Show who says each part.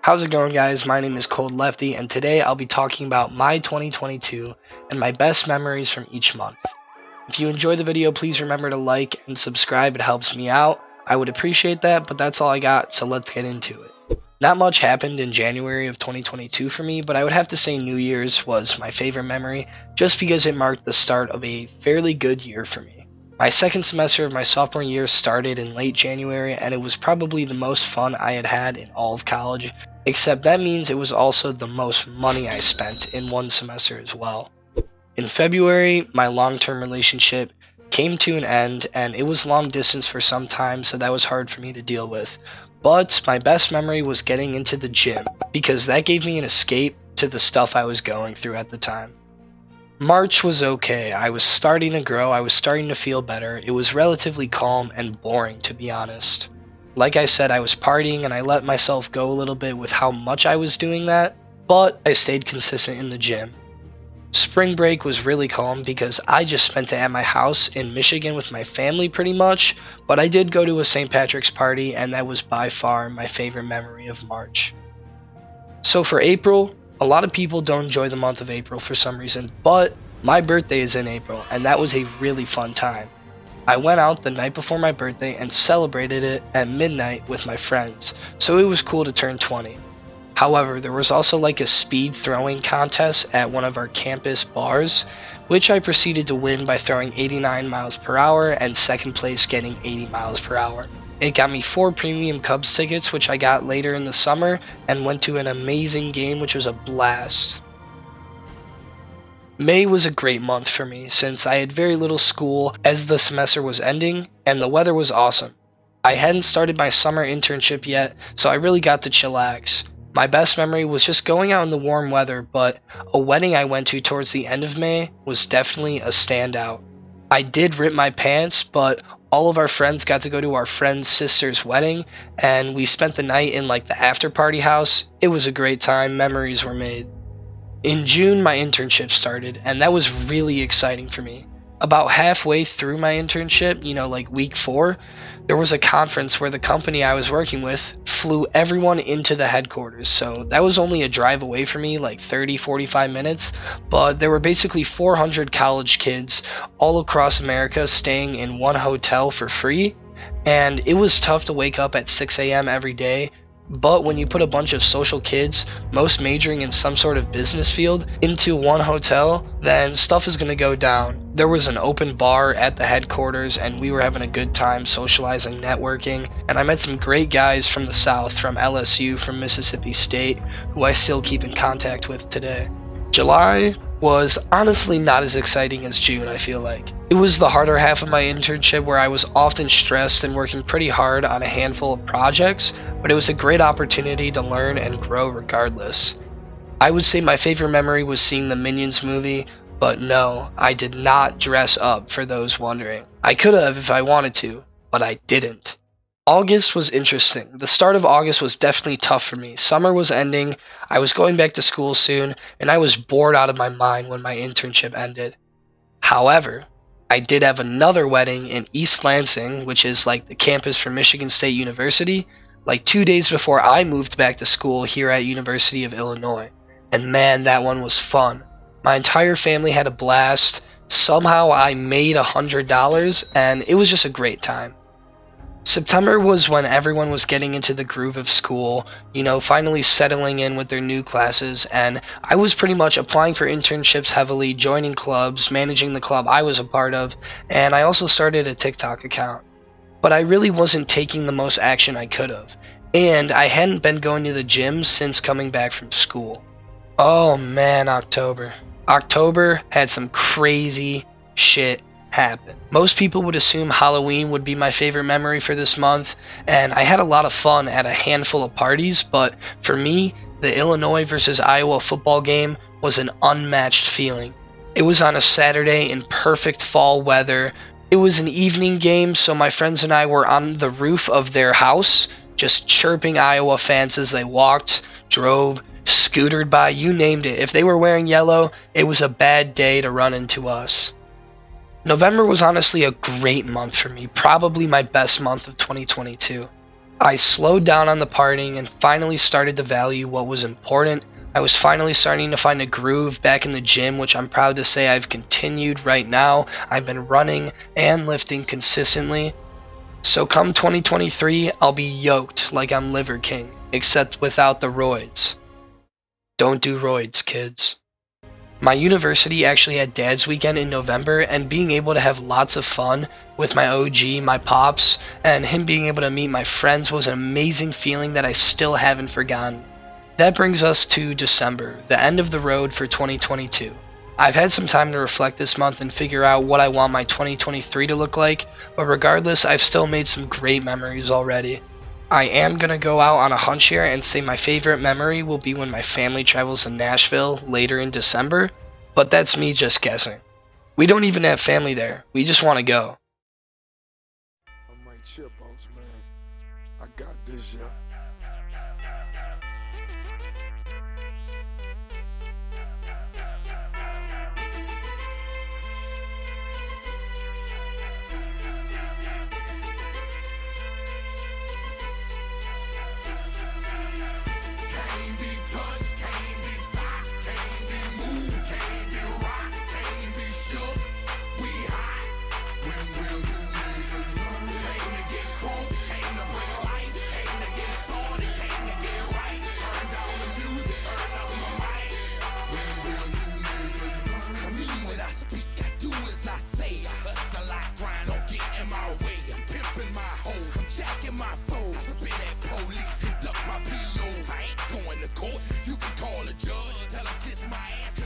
Speaker 1: How's it going, guys? My name is Cold Lefty, and today I'll be talking about my 2022 and my best memories from each month. If you enjoyed the video, please remember to like and subscribe. It helps me out. I would appreciate that, but that's all I got, so let's get into it. Not much happened in January of 2022 for me, but I would have to say New Year's was my favorite memory just because it marked the start of a fairly good year for me. My second semester of my sophomore year started in late January, and it was probably the most fun I had had in all of college, except that means it was also the most money I spent in one semester as well. In February, my long-term relationship came to an end, and it was long distance for some time, so that was hard for me to deal with. But my best memory was getting into the gym, because that gave me an escape to the stuff I was going through at the time. March was okay. I was starting to grow, I was starting to feel better. It was relatively calm and boring, to be honest. Like I said, I was partying and I let myself go a little bit with how much I was doing that, but I stayed consistent in the gym. Spring break was really calm because I just spent it at my house in Michigan with my family pretty much, but I did go to a St. Patrick's party, and that was by far my favorite memory of March. So for April, a lot of people don't enjoy the month of April for some reason, but my birthday is in April, and that was a really fun time. I went out the night before my birthday and celebrated it at midnight with my friends, so it was cool to turn 20. However, there was also like a speed throwing contest at one of our campus bars, which I proceeded to win by throwing 89 miles per hour and second place getting 80 miles per hour. It got me 4 premium Cubs tickets, which I got later in the summer, and went to an amazing game, which was a blast. May was a great month for me since I had very little school as the semester was ending, and the weather was awesome. I hadn't started my summer internship yet, so I really got to chillax. My best memory was just going out in the warm weather, but a wedding I went to towards the end of May was definitely a standout. I did rip my pants, but all of our friends got to go to our friend's sister's wedding, and we spent the night in like the after party house. It was a great time, memories were made. In June, my internship started, and that was really exciting for me. About halfway through my internship, like week 4, there was a conference where the company I was working with flew everyone into the headquarters, so that was only a drive away from me, like 30-45 minutes, but there were basically 400 college kids all across America staying in one hotel for free, and it was tough to wake up at 6 a.m. every day. But when you put a bunch of social kids, most majoring in some sort of business field, into one hotel, then stuff is going to go down. There was an open bar at the headquarters, and we were having a good time socializing, networking, and I met some great guys from the South, from LSU, from Mississippi State, who I still keep in contact with today. July was honestly not as exciting as June, I feel like. It was the harder half of my internship where I was often stressed and working pretty hard on a handful of projects, but it was a great opportunity to learn and grow regardless. I would say my favorite memory was seeing the Minions movie, but no, I did not dress up, for those wondering. I could have if I wanted to, but I didn't. August was interesting. The start of August was definitely tough for me. Summer was ending, I was going back to school soon, and I was bored out of my mind when my internship ended. However, I did have another wedding in East Lansing, which is like the campus for Michigan State University, like 2 days before I moved back to school here at University of Illinois. And man, that one was fun. My entire family had a blast. Somehow I made $100, and it was just a great time. September was when everyone was getting into the groove of school, finally settling in with their new classes, and I was pretty much applying for internships heavily, joining clubs, managing the club I was a part of, and I also started a TikTok account. But I really wasn't taking the most action I could have, and I hadn't been going to the gym since coming back from school. Oh man, October. October had some crazy shit happen. Most people would assume Halloween would be my favorite memory for this month, and I had a lot of fun at a handful of parties, but for me, the Illinois versus Iowa football game was an unmatched feeling. It was on a Saturday in perfect fall weather. It was an evening game, so my friends and I were on the roof of their house, just chirping Iowa fans as they walked, drove, scootered by, you named it. If they were wearing yellow, it was a bad day to run into us. November was honestly a great month for me, probably my best month of 2022. I slowed down on the partying and finally started to value what was important. I was finally starting to find a groove back in the gym, which I'm proud to say I've continued right now. I've been running and lifting consistently. So come 2023, I'll be yoked like I'm Liver King, except without the roids. Don't do roids, kids. My university actually had Dad's Weekend in November, and being able to have lots of fun with my OG, my pops, and him being able to meet my friends was an amazing feeling that I still haven't forgotten. That brings us to December, the end of the road for 2022. I've had some time to reflect this month and figure out what I want my 2023 to look like, but regardless, I've still made some great memories already. I am going to go out on a hunch here and say my favorite memory will be when my family travels to Nashville later in December, but that's me just guessing. We don't even have family there, we just want to go.
Speaker 2: I might chip, boss man. I got this, yeah.
Speaker 3: You can call a judge, tell him kiss my ass.